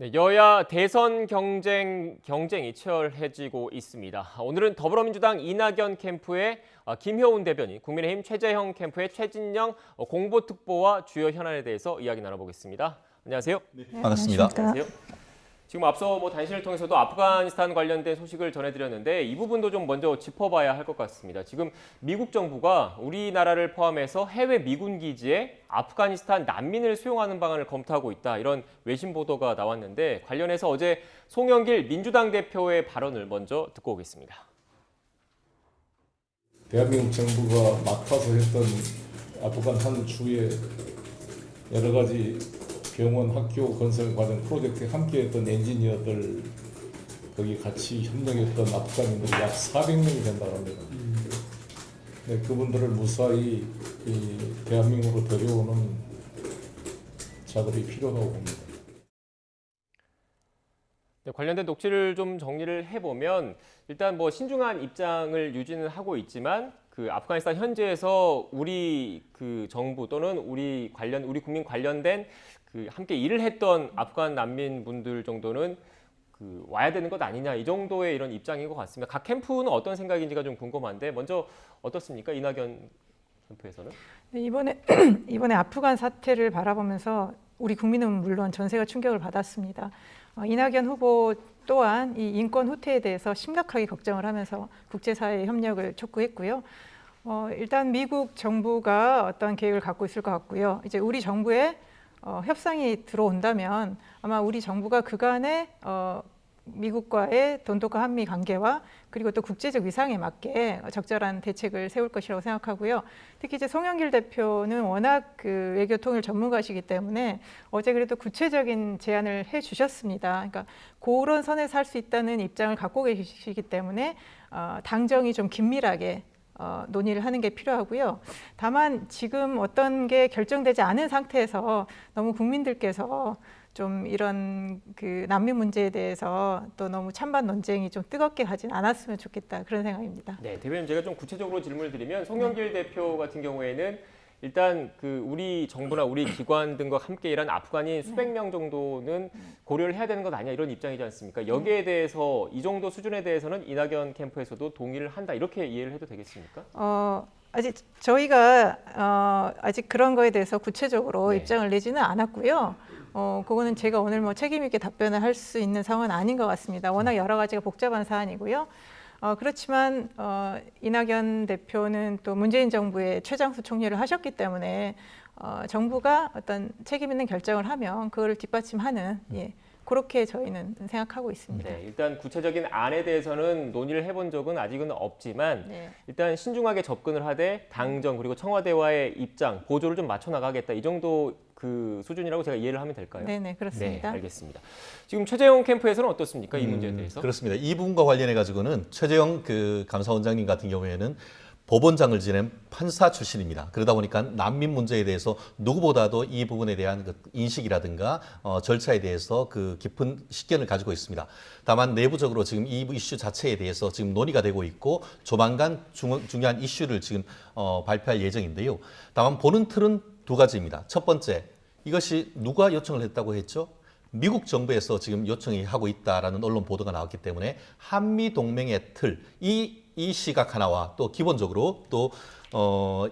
네, 여야 대선 경쟁이 치열해지고 있습니다. 오늘은 더불어민주당 이낙연 캠프의 김효운 대변인, 국민의힘 최재형 캠프의 최진영 공보특보와 주요 현안에 대해서 이야기 나눠보겠습니다. 안녕하세요. 네, 반갑습니다. 안녕하세요. 지금 앞서 단신을 통해서도 아프가니스탄 관련된 소식을 전해드렸는데 이 부분도 좀 먼저 짚어봐야 할 것 같습니다. 지금 미국 정부가 우리나라를 포함해서 해외 미군 기지에 아프가니스탄 난민을 수용하는 방안을 검토하고 있다. 이런 외신 보도가 나왔는데 관련해서 어제 송영길 민주당 대표의 발언을 먼저 듣고 오겠습니다. 대한민국 정부가 맡아서 했던 아프간 한 주에 여러 가지 병원, 학교 건설 과정 프로젝트에 함께했던 엔지니어들 거기 같이 협력했던 아프간인들이 약 400명이 된다고 합니다. 네, 그분들을 무사히 대한민국으로 데려오는 작업이 필요하다고 봅니다. 네, 관련된 녹취를 좀 정리를 해보면 일단 신중한 입장을 유지는 하고 있지만 그 아프가니스탄 현지에서 우리 그 정부 또는 우리 국민 관련된 그 함께 일을 했던 아프간 난민분들 정도는 그 와야 되는 것 아니냐 이 정도의 이런 입장인 것 같습니다. 각 캠프는 어떤 생각인지가 좀 궁금한데 먼저 어떻습니까? 이낙연 캠프에서는? 네, 이번에 아프간 사태를 바라보면서 우리 국민은 물론 전세가 충격을 받았습니다. 이낙연 후보 또한 이 인권 후퇴에 대해서 심각하게 걱정을 하면서 국제사회의 협력을 촉구했고요. 일단 미국 정부가 어떤 계획을 갖고 있을 것 같고요. 이제 우리 정부에 협상이 들어온다면 아마 우리 정부가 그간의 미국과의 돈독한 한미 관계와 그리고 또 국제적 위상에 맞게 적절한 대책을 세울 것이라고 생각하고요. 특히 이제 송영길 대표는 워낙 그 외교 통일 전문가시기 때문에 어제 그래도 구체적인 제안을 해주셨습니다. 그러니까 그런 선에서 할 수 있다는 입장을 갖고 계시기 때문에 당정이 좀 긴밀하게 논의를 하는 게 필요하고요. 다만 지금 어떤 게 결정되지 않은 상태에서 너무 국민들께서 좀 이런 그 난민 문제에 대해서 또 너무 찬반 논쟁이 좀 뜨겁게 가진 않았으면 좋겠다 그런 생각입니다. 네, 대변인 제가 좀 구체적으로 질문을 드리면 송영길 대표 같은 경우에는 일단 그 우리 정부나 우리 기관 등과 함께 일한 아프간인 수백 명 정도는 고려를 해야 되는 것 아니냐 이런 입장이지 않습니까? 여기에 대해서 이 정도 수준에 대해서는 이낙연 캠프에서도 동의를 한다 이렇게 이해를 해도 되겠습니까? 아직 저희가 아직 그런 거에 대해서 구체적으로 입장을 내지는 않았고요. 그거는 제가 오늘 책임 있게 답변을 할 수 있는 상황은 아닌 것 같습니다. 워낙 여러 가지가 복잡한 사안이고요. 그렇지만 이낙연 대표는 또 문재인 정부의 최장수 총리를 하셨기 때문에 정부가 어떤 책임 있는 결정을 하면 그거를 뒷받침하는 그렇게 저희는 생각하고 있습니다. 네, 일단 구체적인 안에 대해서는 논의를 해본 적은 아직은 없지만 일단 신중하게 접근을 하되 당정 그리고 청와대와의 입장, 보조를 좀 맞춰 나가겠다 이 정도 그 수준이라고 제가 이해를 하면 될까요? 네, 그렇습니다. 네, 알겠습니다. 지금 최재형 캠프에서는 어떻습니까? 이 문제에 대해서? 그렇습니다. 이 부분과 관련해 가지고는 최재형 그 감사원장님 같은 경우에는 법원장을 지낸 판사 출신입니다. 그러다 보니까 난민 문제에 대해서 누구보다도 이 부분에 대한 그 인식이라든가 절차에 대해서 그 깊은 식견을 가지고 있습니다. 다만 내부적으로 지금 이 이슈 자체에 대해서 지금 논의가 되고 있고 조만간 중요한 이슈를 지금 발표할 예정인데요. 다만 보는 틀은 두 가지입니다. 첫 번째, 이것이 누가 요청을 했다고 했죠? 미국 정부에서 지금 요청이 하고 있다라는 언론 보도가 나왔기 때문에 한미 동맹의 틀, 이 시각 하나와 또 기본적으로 또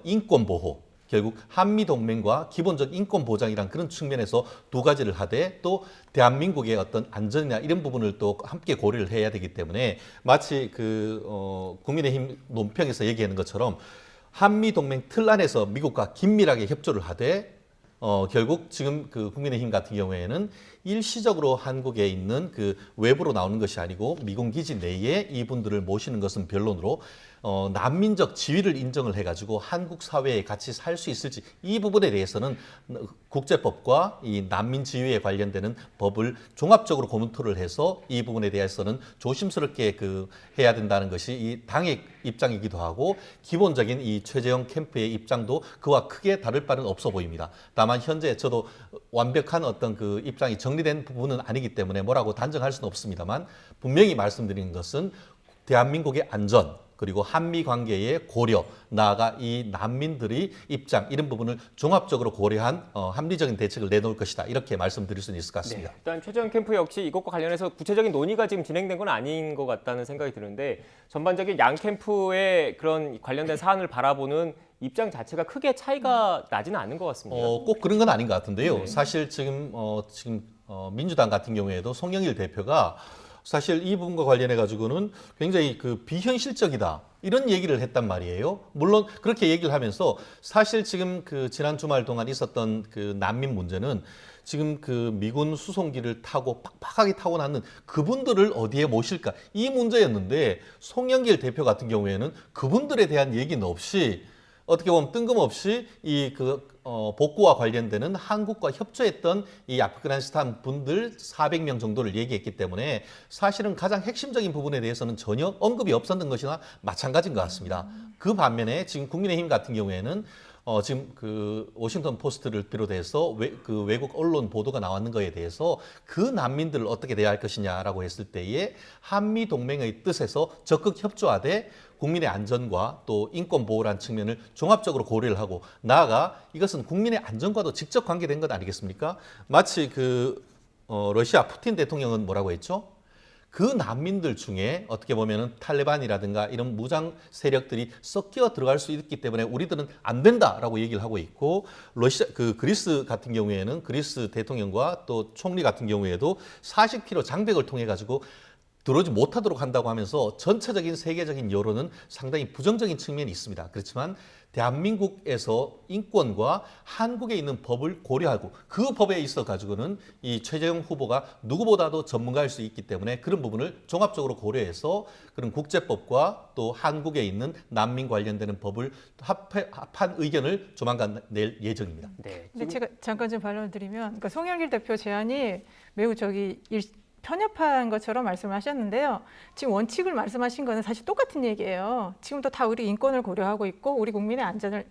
인권 보호, 결국 한미 동맹과 기본적 인권 보장이란 그런 측면에서 두 가지를 하되 또 대한민국의 어떤 안전이나 이런 부분을 또 함께 고려를 해야 되기 때문에 마치 그 국민의힘 논평에서 얘기하는 것처럼 한미 동맹 틀 안에서 미국과 긴밀하게 협조를 하되 결국 지금 그 국민의힘 같은 경우에는 일시적으로 한국에 있는 그 외부로 나오는 것이 아니고 미군 기지 내에 이분들을 모시는 것은 변론으로 난민적 지위를 인정을 해가지고 한국 사회에 같이 살 수 있을지 이 부분에 대해서는 국제법과 이 난민 지위에 관련되는 법을 종합적으로 검토를 해서 이 부분에 대해서는 조심스럽게 그 해야 된다는 것이 이 당의 입장이기도 하고 기본적인 이 최재형 캠프의 입장도 그와 크게 다를 바는 없어 보입니다. 다만 현재 저도 완벽한 어떤 그 입장이 정리된 부분은 아니기 때문에 뭐라고 단정할 수는 없습니다만 분명히 말씀드리는 것은 대한민국의 안전 그리고 한미 관계의 고려, 나아가 이 난민들의 입장 이런 부분을 종합적으로 고려한 합리적인 대책을 내놓을 것이다. 이렇게 말씀드릴 수는 있을 것 같습니다. 네, 일단 최재형 캠프 역시 이것과 관련해서 구체적인 논의가 지금 진행된 건 아닌 것 같다는 생각이 드는데 전반적인 양 캠프의 그런 관련된 사안을 바라보는 입장 자체가 크게 차이가 나지는 않은 것 같습니다. 꼭 그런 건 아닌 것 같은데요. 네. 사실 지금 민주당 같은 경우에도 송영일 대표가 사실 이 부분과 관련해 가지고는 굉장히 그 비현실적이다 이런 얘기를 했단 말이에요. 물론 그렇게 얘기를 하면서 사실 지금 그 지난 주말 동안 있었던 그 난민 문제는 지금 그 미군 수송기를 타고 빡빡하게 타고 나는 그분들을 어디에 모실까 이 문제였는데 송영길 대표 같은 경우에는 그분들에 대한 얘기는 없이 어떻게 보면 뜬금없이 이 복구와 관련되는 한국과 협조했던 이 아프가니스탄 분들 400명 정도를 얘기했기 때문에 사실은 가장 핵심적인 부분에 대해서는 전혀 언급이 없었던 것이나 마찬가지인 것 같습니다. 그 반면에 지금 국민의힘 같은 경우에는 지금 그 워싱턴 포스트를 비롯해서 외국 언론 보도가 나왔는 거에 대해서 그 난민들을 어떻게 대할 것이냐라고 했을 때에 한미 동맹의 뜻에서 적극 협조하되 국민의 안전과 또 인권 보호라는 측면을 종합적으로 고려를 하고 나아가 이것은 국민의 안전과도 직접 관계된 것 아니겠습니까? 마치 러시아 푸틴 대통령은 뭐라고 했죠? 그 난민들 중에 어떻게 보면은 탈레반이라든가 이런 무장 세력들이 섞여 들어갈 수 있기 때문에 우리들은 안 된다라고 얘기를 하고 있고 그리스 같은 경우에는 그리스 대통령과 또 총리 같은 경우에도 40km 장벽을 통해 가지고 들어오지 못하도록 한다고 하면서 전체적인 세계적인 여론은 상당히 부정적인 측면이 있습니다. 그렇지만 대한민국에서 인권과 한국에 있는 법을 고려하고 그 법에 있어 가지고는 이 최재형 후보가 누구보다도 전문가일 수 있기 때문에 그런 부분을 종합적으로 고려해서 그런 국제법과 또 한국에 있는 난민 관련되는 법을 합한 의견을 조만간 낼 예정입니다. 네. 근데 제가 잠깐 좀 반론을 드리면, 그러니까 송영길 대표 제안이 매우 편협한 것처럼 말씀을 하셨는데요. 지금 원칙을 말씀하신 거는 사실 똑같은 얘기예요. 지금도 다 우리 인권을 고려하고 있고 우리 국민의 안전을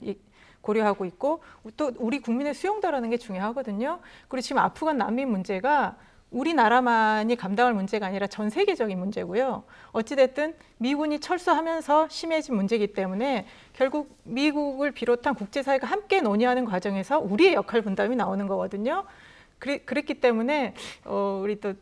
고려하고 있고 또 우리 국민의 수용도라는 게 중요하거든요. 그리고 지금 아프간 난민 문제가 우리나라만이 감당할 문제가 아니라 전 세계적인 문제고요. 어찌됐든 미군이 철수하면서 심해진 문제이기 때문에 결국 미국을 비롯한 국제사회가 함께 논의하는 과정에서 우리의 역할 분담이 나오는 거거든요. 그랬기 때문에 우리 또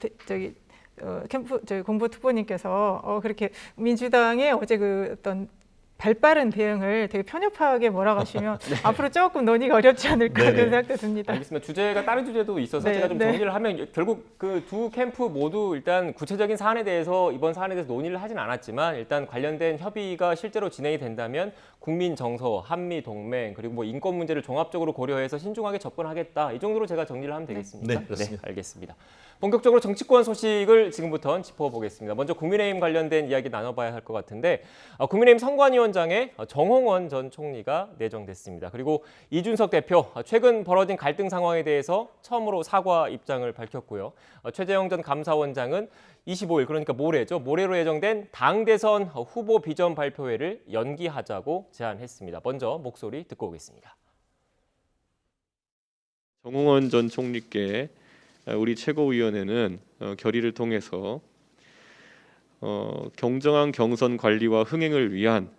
공보 투보님께서 그렇게 민주당의 어제 그 어떤 발빠른 대응을 되게 편협하게 몰아가시면 네. 앞으로 조금 논의가 어렵지 않을까 네네. 그런 생각도 듭니다. 알겠습니다. 주제가 다른 주제도 있어서 네, 제가 좀 네. 정리를 하면 결국 그 두 캠프 모두 일단 구체적인 사안에 대해서 이번 사안에 대해서 논의를 하진 않았지만 일단 관련된 협의가 실제로 진행이 된다면 국민 정서, 한미 동맹 그리고 뭐 인권 문제를 종합적으로 고려해서 신중하게 접근하겠다. 이 정도로 제가 정리를 하면 되겠습니까? 네, 그렇습니다. 알겠습니다. 본격적으로 정치권 소식을 지금부터 짚어보겠습니다. 먼저 국민의힘 관련된 이야기 나눠봐야 할 것 같은데 국민의힘 선관위원장에 정홍원 전 총리가 내정됐습니다. 그리고 이준석 대표 최근 벌어진 갈등 상황에 대해서 처음으로 사과 입장을 밝혔고요. 최재형 전 감사원장은 25일 그러니까 모레로 예정된 당 대선 후보 비전 발표회를 연기하자고 제안했습니다. 먼저 목소리 듣고 오겠습니다. 정홍원 전 총리께 우리 최고위원회는 결의를 통해서 경정한 경선 관리와 흥행을 위한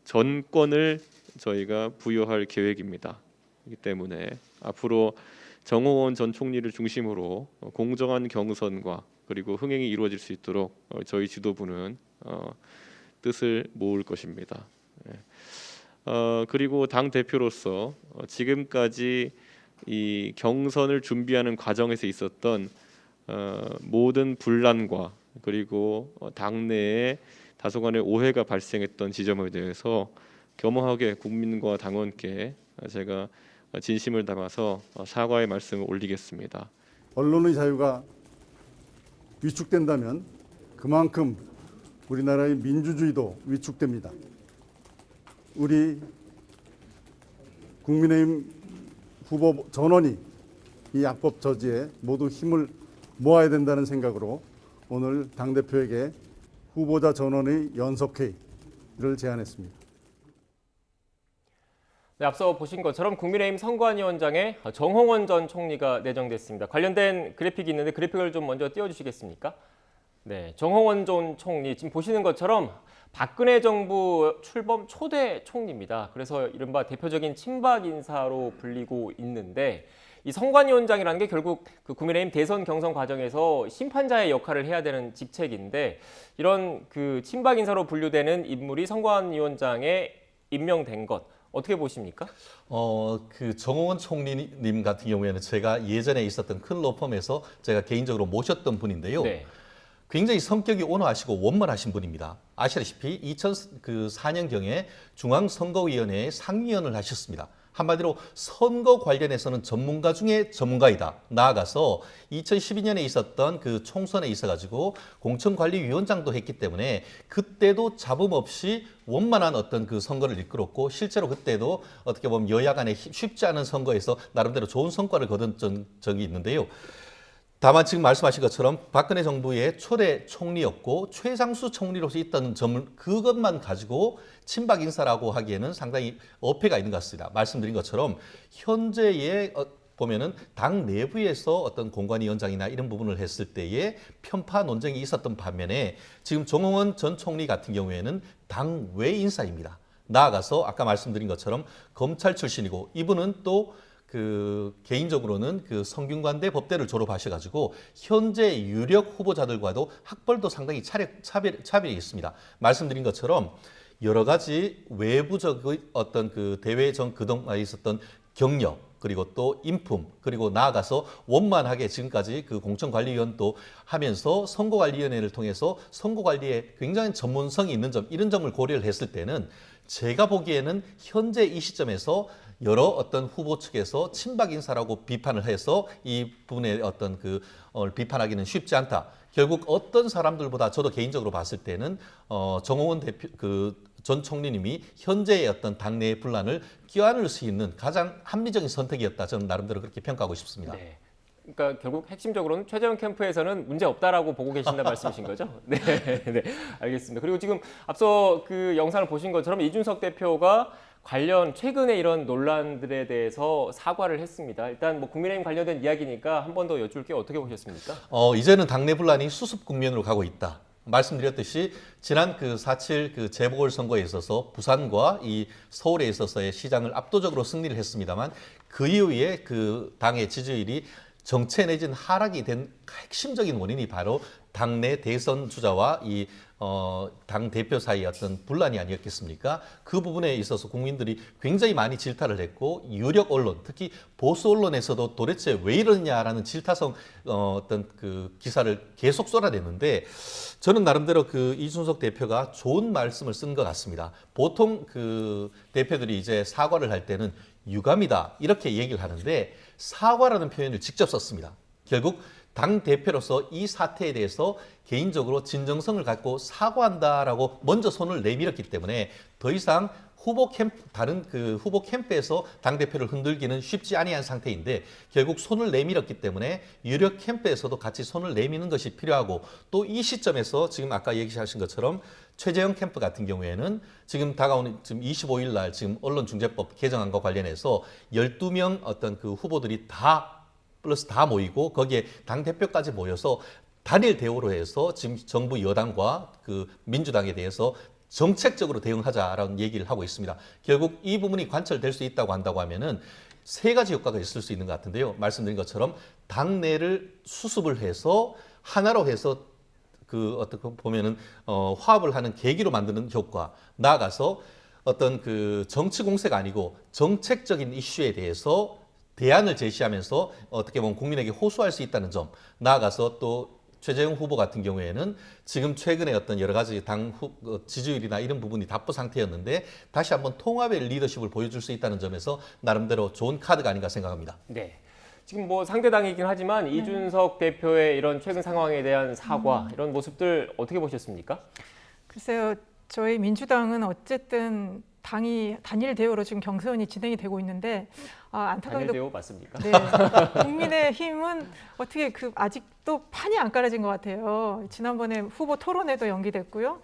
전권을 저희가 부여할 계획입니다. 그렇기 때문에 앞으로 정홍원 전 총리를 중심으로 공정한 경선과 그리고 흥행이 이루어질 수 있도록 저희 지도부는 뜻을 모을 것입니다. 그리고 당 대표로서 지금까지 이 경선을 준비하는 과정에서 있었던 모든 분란과 그리고 당내에 다소간의 오해가 발생했던 지점에 대해서 겸허하게 국민과 당원께 제가 진심을 담아서 사과의 말씀을 올리겠습니다. 언론의 자유가 위축된다면 그만큼 우리나라의 민주주의도 위축됩니다. 우리 국민의힘 후보 전원이 이 악법 저지에 모두 힘을 모아야 된다는 생각으로 오늘 당대표에게 후보자 전원의 연석회의를 제안했습니다. 네, 앞서 보신 것처럼 국민의힘 선관위원장에 정홍원 전 총리가 내정됐습니다. 관련된 그래픽이 있는데 그래픽을 좀 먼저 띄워주시겠습니까? 네, 정홍원 전 총리 지금 보시는 것처럼 박근혜 정부 출범 초대 총리입니다. 그래서 이른바 대표적인 친박 인사로 불리고 있는데 이 선관위원장이라는 게 결국 그 국민의힘 대선 경선 과정에서 심판자의 역할을 해야 되는 직책인데 이런 그 친박 인사로 분류되는 인물이 선관위원장에 임명된 것 어떻게 보십니까? 그 정홍원 총리님 같은 경우에는 제가 예전에 있었던 큰 로펌에서 제가 개인적으로 모셨던 분인데요. 네. 굉장히 성격이 온화하시고 원만하신 분입니다. 아시다시피 2004년경에 중앙선거위원회의 상위원을 하셨습니다. 한마디로 선거 관련해서는 전문가 중에 전문가이다. 나아가서 2012년에 있었던 그 총선에 있어가지고 공천관리위원장도 했기 때문에 그때도 잡음 없이 원만한 어떤 그 선거를 이끌었고 실제로 그때도 어떻게 보면 여야 간에 쉽지 않은 선거에서 나름대로 좋은 성과를 거둔 적이 있는데요. 다만 지금 말씀하신 것처럼 박근혜 정부의 초대 총리였고 최상수 총리로서 있던 점을 그것만 가지고 친박 인사라고 하기에는 상당히 어폐가 있는 것 같습니다. 말씀드린 것처럼 현재의 보면은 당 내부에서 어떤 공관위원장이나 이런 부분을 했을 때에 편파 논쟁이 있었던 반면에 지금 정홍원 전 총리 같은 경우에는 당 외 인사입니다. 나아가서 아까 말씀드린 것처럼 검찰 출신이고 이분은 또 그 개인적으로는 그 성균관대 법대를 졸업하셔가지고 현재 유력 후보자들과도 학벌도 상당히 차별이 있습니다. 말씀드린 것처럼 여러 가지 외부적인 어떤 그 대외 그동안 있었던 경력 그리고 또 인품 그리고 나아가서 원만하게 지금까지 그 공천관리위원도 하면서 선거관리위원회를 통해서 선거관리에 굉장히 전문성이 있는 점 이런 점을 고려를 했을 때는 제가 보기에는 현재 이 시점에서 여러 어떤 후보 측에서 친박 인사라고 비판을 해서 이 부분에 어떤 그 비판하기는 쉽지 않다. 결국 어떤 사람들보다 저도 개인적으로 봤을 때는 정홍원 대표 전 총리님이 현재의 어떤 당내의 분란을 껴안을 수 있는 가장 합리적인 선택이었다. 저는 나름대로 그렇게 평가하고 싶습니다. 네. 그러니까 결국 핵심적으로는 최재형 캠프에서는 문제 없다라고 보고 계신다는 말씀이신 거죠? 네, 네, 알겠습니다. 그리고 지금 앞서 그 영상을 보신 것처럼 이준석 대표가 관련 최근에 이런 논란들에 대해서 사과를 했습니다. 일단 뭐 국민의힘 관련된 이야기니까 한 번 더 여쭐게요. 어떻게 보셨습니까? 이제는 당내 분란이 수습 국면으로 가고 있다. 말씀드렸듯이 지난 그 4.7 그 재보궐선거에 있어서 부산과 이 서울에 있어서의 시장을 압도적으로 승리를 했습니다만 그 이후에 그 당의 지지율이 정체 내진 하락이 된 핵심적인 원인이 바로 당내 대선 주자와 이 당 대표 사이의 어떤 분란이 아니었겠습니까? 그 부분에 있어서 국민들이 굉장히 많이 질타를 했고 유력 언론, 특히 보수 언론에서도 도대체 왜 이러냐라는 질타성 어떤 그 기사를 계속 쏟아냈는데 저는 나름대로 그 이준석 대표가 좋은 말씀을 쓴 것 같습니다. 보통 그 대표들이 이제 사과를 할 때는 유감이다 이렇게 얘기를 하는데 사과라는 표현을 직접 썼습니다. 결국 당 대표로서 이 사태에 대해서 개인적으로 진정성을 갖고 사과한다라고 먼저 손을 내밀었기 때문에 더 이상 다른 그 후보 캠프에서 당 대표를 흔들기는 쉽지 아니한 상태인데 결국 손을 내밀었기 때문에 유력 캠프에서도 같이 손을 내미는 것이 필요하고 또 이 시점에서 지금 아까 얘기하신 것처럼 최재형 캠프 같은 경우에는 지금 다가오는 지금 25일 날 지금 언론중재법 개정안과 관련해서 12명 어떤 그 후보들이 다 모이고 거기에 당 대표까지 모여서 단일 대우로 해서 지금 정부 여당과 그 민주당에 대해서 정책적으로 대응하자라는 얘기를 하고 있습니다. 결국 이 부분이 관철될 수 있다고 한다고 하면은 세 가지 효과가 있을 수 있는 것 같은데요. 말씀드린 것처럼 당내를 수습을 해서 하나로 해서 그 어떻게 보면은 화합을 하는 계기로 만드는 효과. 나아가서 어떤 그 정치 공세가 아니고 정책적인 이슈에 대해서 대안을 제시하면서 어떻게 보면 국민에게 호소할 수 있다는 점. 나아가서 또 최재형 후보 같은 경우에는 지금 최근에 어떤 여러 가지 당 지지율이나 이런 부분이 답보 상태였는데 다시 한번 통합의 리더십을 보여줄 수 있다는 점에서 나름대로 좋은 카드가 아닌가 생각합니다. 네. 지금 뭐 상대당이긴 하지만 이준석 대표의 이런 최근 상황에 대한 사과 이런 모습들 어떻게 보셨습니까? 글쎄요, 저희 민주당은 어쨌든 당이 단일 대우로 지금 경선이 진행이 되고 있는데 단일 안타깝게도 대우 맞습니까? 네, 국민의힘은 어떻게 아직도 판이 안 깔아진 것 같아요. 지난번에 후보 토론회도 연기됐고요.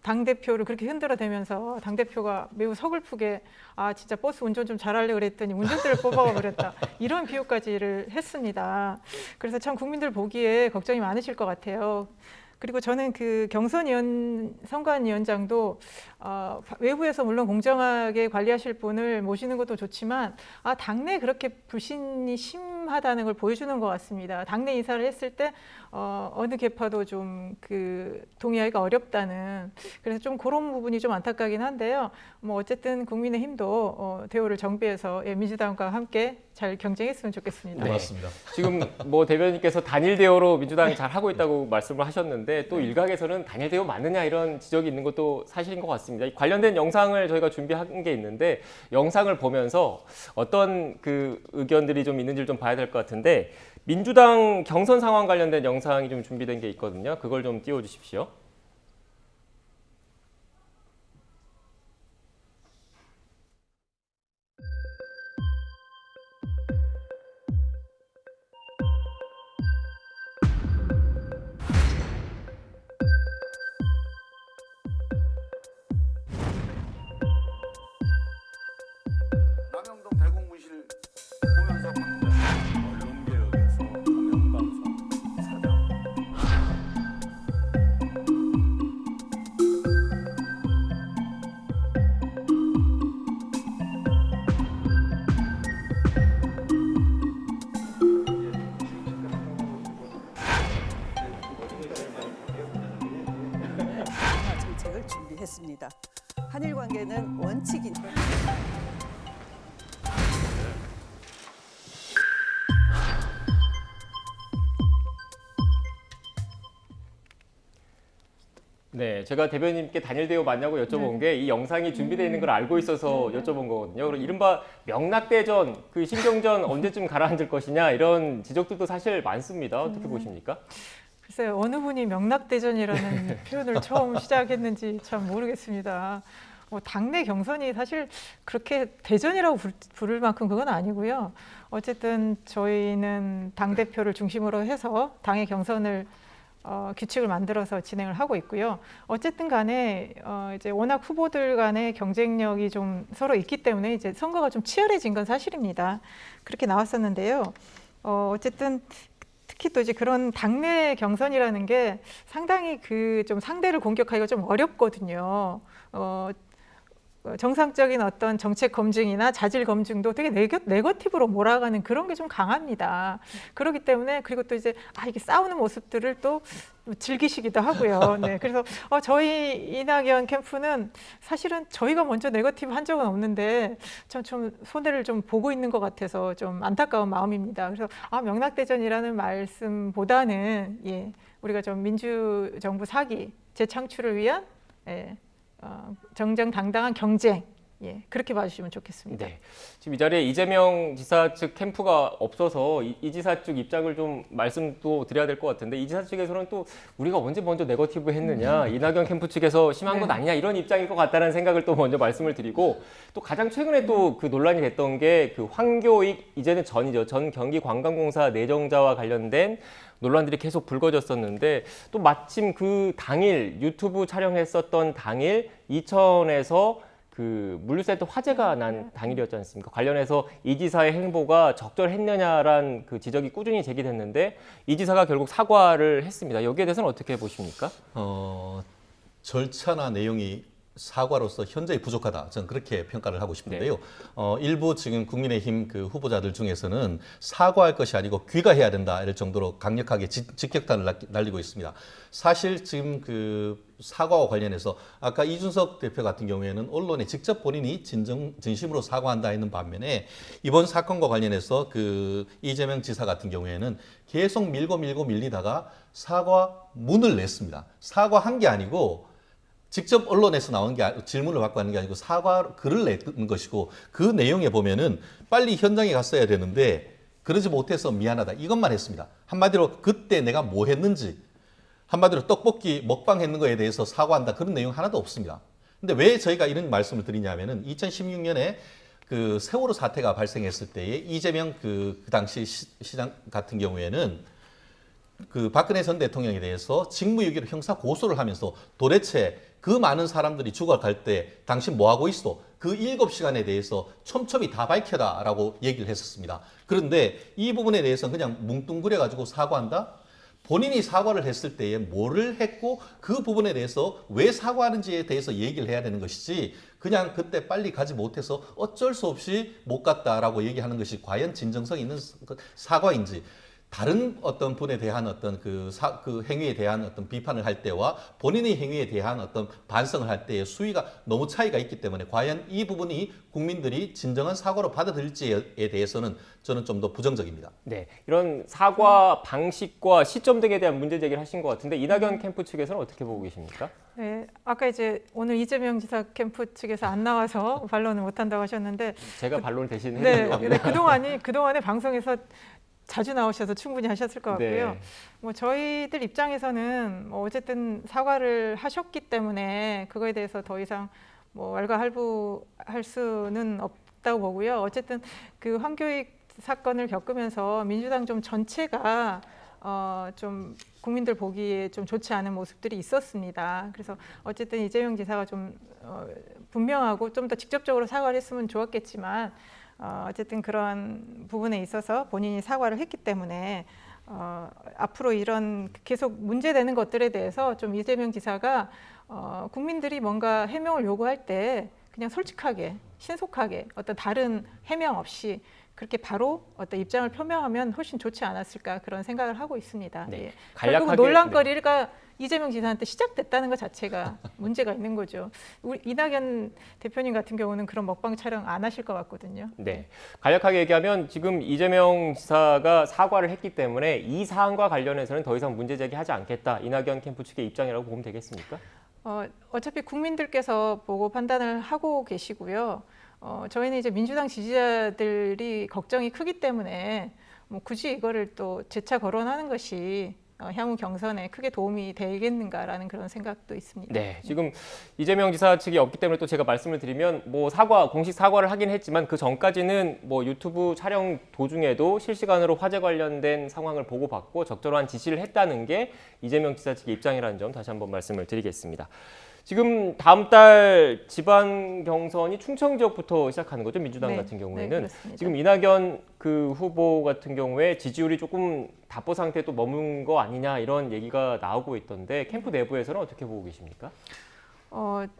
당대표를 그렇게 흔들어대면서 당대표가 매우 서글프게 진짜 버스 운전 좀 잘하려고 그랬더니 운전대를 뽑아가 버렸다. 이런 비유까지를 했습니다. 그래서 참 국민들 보기에 걱정이 많으실 것 같아요. 그리고 저는 그 선관위원장도 외부에서 물론 공정하게 관리하실 분을 모시는 것도 좋지만 당내 그렇게 불신이 심하다는 걸 보여주는 것 같습니다. 당내 인사를 했을 때 어느 계파도 좀 동의하기가 어렵다는, 그래서 좀 그런 부분이 좀 안타깝긴 한데요. 뭐 어쨌든 국민의힘도 대우를 정비해서 민주당과 함께 잘 경쟁했으면 좋겠습니다. 네, 맞습니다. 지금 뭐 대변인께서 단일 대우로 민주당이 잘 하고 있다고 말씀을 하셨는데 또 일각에서는 단일 대우 맞느냐 이런 지적이 있는 것도 사실인 것 같습니다. 관련된 영상을 저희가 준비한 게 있는데 영상을 보면서 어떤 그 의견들이 좀 있는지를 좀 봐야 될 것 같은데 민주당 경선 상황 관련된 영상이 좀 준비된 게 있거든요. 그걸 좀 띄워주십시오. 남영동 대공무실 보면서 언론개혁에서 공영방송 사장 정책을 준비했습니다. 한일 관계는 원칙인 네, 제가 대변인께 단일 대우 맞냐고 여쭤본 게 이 영상이 준비되어 있는 걸 알고 있어서 여쭤본 거거든요. 그리고 이른바 명락대전, 그 신경전 언제쯤 가라앉을 것이냐 이런 지적들도 사실 많습니다. 어떻게 보십니까? 글쎄요, 어느 분이 명락대전이라는 표현을 처음 시작했는지 참 모르겠습니다. 당내 경선이 사실 그렇게 대전이라고 부를 만큼 그건 아니고요. 어쨌든 저희는 당대표를 중심으로 해서 당의 경선을 규칙을 만들어서 진행을 하고 있고요. 어쨌든 간에 이제 워낙 후보들 간의 경쟁력이 좀 서로 있기 때문에 이제 선거가 좀 치열해진 건 사실입니다. 그렇게 나왔었는데요. 어쨌든 특히 또 이제 그런 당내 경선이라는 게 상당히 좀 상대를 공격하기가 좀 어렵거든요. 정상적인 어떤 정책 검증이나 자질 검증도 되게 네거티브로 몰아가는 그런 게 좀 강합니다. 그렇기 때문에 그리고 또 이제 이게 싸우는 모습들을 또 즐기시기도 하고요. 네, 그래서 저희 이낙연 캠프는 사실은 저희가 먼저 네거티브 한 적은 없는데 좀 손해를 좀 보고 있는 것 같아서 좀 안타까운 마음입니다. 그래서 명락대전이라는 말씀보다는 우리가 좀 민주정부 사기 재창출을 위한 정정당당한 경쟁, 그렇게 봐주시면 좋겠습니다. 네, 지금 이 자리에 이재명 지사 측 캠프가 없어서 이 지사 측 입장을 좀 말씀도 드려야 될 것 같은데 이 지사 측에서는 또 우리가 언제 먼저 네거티브 했느냐, 이낙연 캠프 측에서 심한 것 아니냐 이런 입장일 것 같다는 생각을 또 먼저 말씀을 드리고 또 가장 최근에 또 그 논란이 됐던 게 그 황교익 이제는 전 경기관광공사 내정자와 관련된 논란들이 계속 불거졌었는데 또 마침 그 당일 유튜브 촬영했었던 당일 이천에서 그 물류센터 화재가 난 당일이었지 않습니까? 관련해서 이 지사의 행보가 적절했느냐란 그 지적이 꾸준히 제기됐는데 이 지사가 결국 사과를 했습니다. 여기에 대해서는 어떻게 보십니까? 절차나 내용이 사과로서 현저히 부족하다. 저는 그렇게 평가를 하고 싶은데요. 일부 지금 국민의힘 그 후보자들 중에서는 사과할 것이 아니고 귀가해야 된다 이럴 정도로 강력하게 직격탄을 날리고 있습니다. 사실 지금 그 사과와 관련해서 아까 이준석 대표 같은 경우에는 언론에 직접 본인이 진심으로 사과한다 했는 반면에 이번 사건과 관련해서 그 이재명 지사 같은 경우에는 계속 밀리다가 사과문을 냈습니다. 사과한 게 아니고 직접 언론에서 나온 게 질문을 받고 하는 게 아니고 사과 글을 낸 것이고 그 내용에 보면은 빨리 현장에 갔어야 되는데 그러지 못해서 미안하다 이것만 했습니다. 한마디로 그때 내가 뭐 했는지 한마디로 떡볶이 먹방 했는 거에 대해서 사과한다 그런 내용 하나도 없습니다. 근데 왜 저희가 이런 말씀을 드리냐면은 2016년에 그 세월호 사태가 발생했을 때에 이재명 그 당시 시장 같은 경우에는 그 박근혜 전 대통령에 대해서 직무유기로 형사 고소를 하면서 도대체 그 많은 사람들이 죽어갈 때 당신 뭐 하고 있어? 그 7시간에 대해서 촘촘히 다 밝혀라라고 얘기를 했었습니다. 그런데 이 부분에 대해서는 그냥 뭉뚱그려 가지고 사과한다? 본인이 사과를 했을 때에 뭐를 했고 그 부분에 대해서 왜 사과하는지에 대해서 얘기를 해야 되는 것이지, 그냥 그때 빨리 가지 못해서 어쩔 수 없이 못 갔다라고 얘기하는 것이 과연 진정성 있는 사과인지, 다른 어떤 분에 대한 어떤 그 행위에 대한 어떤 비판을 할 때와 본인의 행위에 대한 어떤 반성을 할 때의 수위가 너무 차이가 있기 때문에 과연 이 부분이 국민들이 진정한 사과로 받아들일지에 대해서는 저는 좀 더 부정적입니다. 네, 이런 사과 방식과 시점 등에 대한 문제 제기를 하신 것 같은데 이낙연 캠프 측에서는 어떻게 보고 계십니까? 네, 아까 이제 오늘 이재명 지사 캠프 측에서 안 나와서 반론을 못 한다고 하셨는데 제가 반론 대신 네, 해드린 겁니다. 그동안에 방송에서 자주 나오셔서 충분히 하셨을 것 같고요. 네. 뭐 저희들 입장에서는 뭐 어쨌든 사과를 하셨기 때문에 그거에 대해서 더 이상 뭐 왈가왈부할 수는 없다고 보고요. 어쨌든 그 황교익 사건을 겪으면서 민주당 좀 전체가 좀 국민들 보기에 좀 좋지 않은 모습들이 있었습니다. 그래서 어쨌든 이재명 지사가 좀 분명하고 좀 더 직접적으로 사과를 했으면 좋았겠지만 어쨌든 그런 부분에 있어서 본인이 사과를 했기 때문에 앞으로 이런 계속 문제되는 것들에 대해서 좀 이재명 지사가 국민들이 뭔가 해명을 요구할 때 그냥 솔직하게 신속하게 어떤 다른 해명 없이 그렇게 바로 어떤 입장을 표명하면 훨씬 좋지 않았을까 그런 생각을 하고 있습니다. 네. 예. 간략하게, 결국 논란거리가 이재명 지사한테 시작됐다는 것 자체가 문제가 있는 거죠. 우리 이낙연 대표님 같은 경우는 그런 먹방 촬영 안 하실 것 같거든요. 네, 간략하게 얘기하면 지금 이재명 지사가 사과를 했기 때문에 이 사안과 관련해서는 더 이상 문제 제기하지 않겠다. 이낙연 캠프 측의 입장이라고 보면 되겠습니까? 어차피 국민들께서 보고 판단을 하고 계시고요. 저희는 이제 민주당 지지자들이 걱정이 크기 때문에 뭐 굳이 이거를 또 재차 거론하는 것이 향후 경선에 크게 도움이 되겠는가라는 그런 생각도 있습니다. 네, 지금 이재명 지사 측이 없기 때문에 또 제가 말씀을 드리면 뭐 공식 사과를 하긴 했지만 그 전까지는 뭐 유튜브 촬영 도중에도 실시간으로 화재 관련된 상황을 보고받고 적절한 지시를 했다는 게 이재명 지사 측의 입장이라는 점 다시 한번 말씀을 드리겠습니다. 지금 다음 달 지방 경선이 충청 지역부터 시작하는 거죠, 민주당 네, 같은 네, 경우에는. 그렇습니다. 지금 이낙연 그 후보 같은 경우에 지지율이 조금 답보 상태에 또 머문 거 아니냐 이런 얘기가 나오고 있던데 캠프 내부에서는 어떻게 보고 계십니까?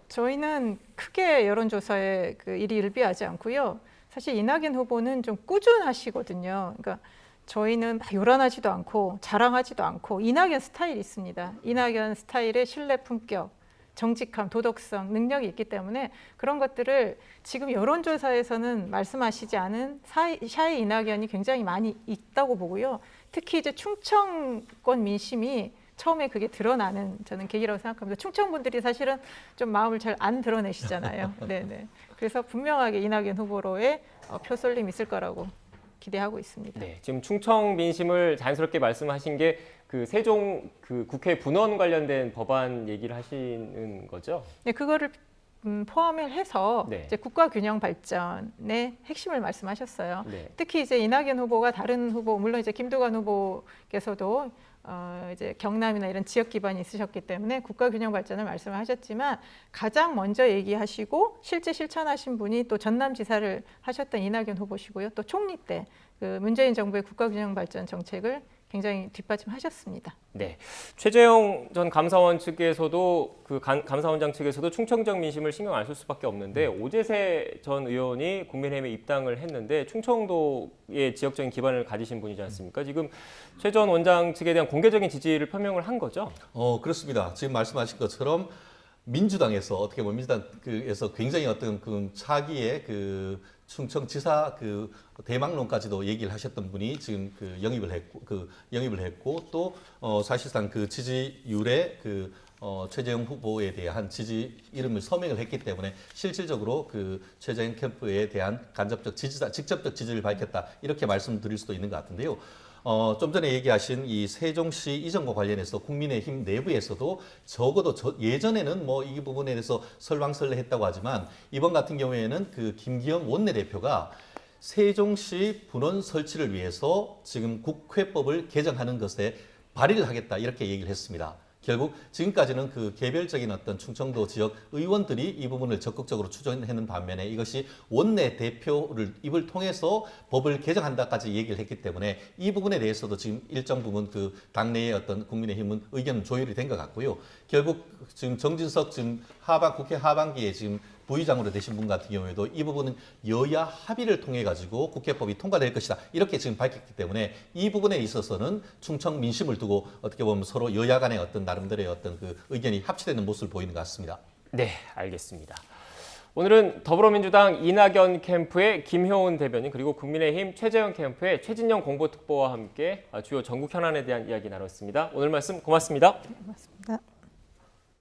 저희는 크게 여론조사에 그 일이 일비하지 않고요. 사실 이낙연 후보는 좀 꾸준하시거든요. 그러니까 저희는 막 요란하지도 않고 자랑하지도 않고 이낙연 스타일이 있습니다. 이낙연 스타일의 신뢰 품격, 정직함, 도덕성, 능력이 있기 때문에 그런 것들을 지금 여론조사에서는 말씀하시지 않은 샤이 이낙연이 굉장히 많이 있다고 보고요. 특히 이제 충청권 민심이 처음에 그게 드러나는 저는 계기라고 생각합니다. 충청 분들이 사실은 좀 마음을 잘 안 드러내시잖아요. 네네. 그래서 분명하게 이낙연 후보로의 표쏠림 있을 거라고 기대하고 있습니다. 네, 지금 충청 민심을 자연스럽게 말씀하신 게 그 세종 그 국회 분원 관련된 법안 얘기를 하시는 거죠? 네, 그거를 포함을 해서 네. 이제 국가 균형 발전의 핵심을 말씀하셨어요. 네. 특히 이제 이낙연 후보가 다른 후보, 물론 이제 김두관 후보께서도 이제 경남이나 이런 지역 기반이 있으셨기 때문에 국가 균형 발전을 말씀을 하셨지만 가장 먼저 얘기하시고 실제 실천하신 분이 또 전남지사를 하셨던 이낙연 후보시고요. 또 총리 때 그 문재인 정부의 국가 균형 발전 정책을 굉장히 뒷받침하셨습니다. 네, 최재형 전 감사원 측에서도 감사원장 측에서도 충청 지역 민심을 신경 안 쓸 수밖에 없는데 오재세 전 의원이 국민의힘에 입당을 했는데 충청도의 지역적인 기반을 가지신 분이지 않습니까? 지금 최 전 원장 측에 대한 공개적인 지지를 표명을 한 거죠? 그렇습니다. 지금 말씀하신 것처럼 민주당에서 어떻게 보면 민주당에서 굉장히 어떤 그 차기의 그 충청지사 그 대망론까지도 얘기를 하셨던 분이 지금 영입을 했고 또 사실상 그 지지율에 최재형 후보에 대한 지지 이름을 서명을 했기 때문에 실질적으로 그 최재형 캠프에 대한 직접적 지지를 밝혔다 이렇게 말씀드릴 수도 있는 것 같은데요. 좀 전에 얘기하신 이 세종시 이전과 관련해서 국민의힘 내부에서도 적어도 예전에는 뭐 이 부분에 대해서 설왕설래했다고 하지만 이번 같은 경우에는 그 김기현 원내대표가 세종시 분원 설치를 위해서 지금 국회법을 개정하는 것에 발의를 하겠다 이렇게 얘기를 했습니다. 결국 지금까지는 그 개별적인 어떤 충청도 지역 의원들이 이 부분을 적극적으로 추진하는 반면에 이것이 원내 대표를 입을 통해서 법을 개정한다까지 얘기를 했기 때문에 이 부분에 대해서도 지금 일정 부분 그 당내의 어떤 국민의힘은 의견 조율이 된 것 같고요. 결국 지금 정진석 지금 국회 하반기에 지금 부의장으로 되신 분 같은 경우에도 이 부분은 여야 합의를 통해 가지고 국회법이 통과될 것이다 이렇게 지금 밝혔기 때문에 이 부분에 있어서는 충청 민심을 두고 어떻게 보면 서로 여야 간의 어떤 나름대로의 어떤 그 의견이 합치되는 모습을 보이는 것 같습니다. 네, 알겠습니다. 오늘은 더불어민주당 이낙연 캠프의 김효은 대변인 그리고 국민의힘 최재형 캠프의 최진영 공보특보와 함께 주요 전국 현안에 대한 이야기 나눴습니다. 오늘 말씀 고맙습니다. 고맙습니다.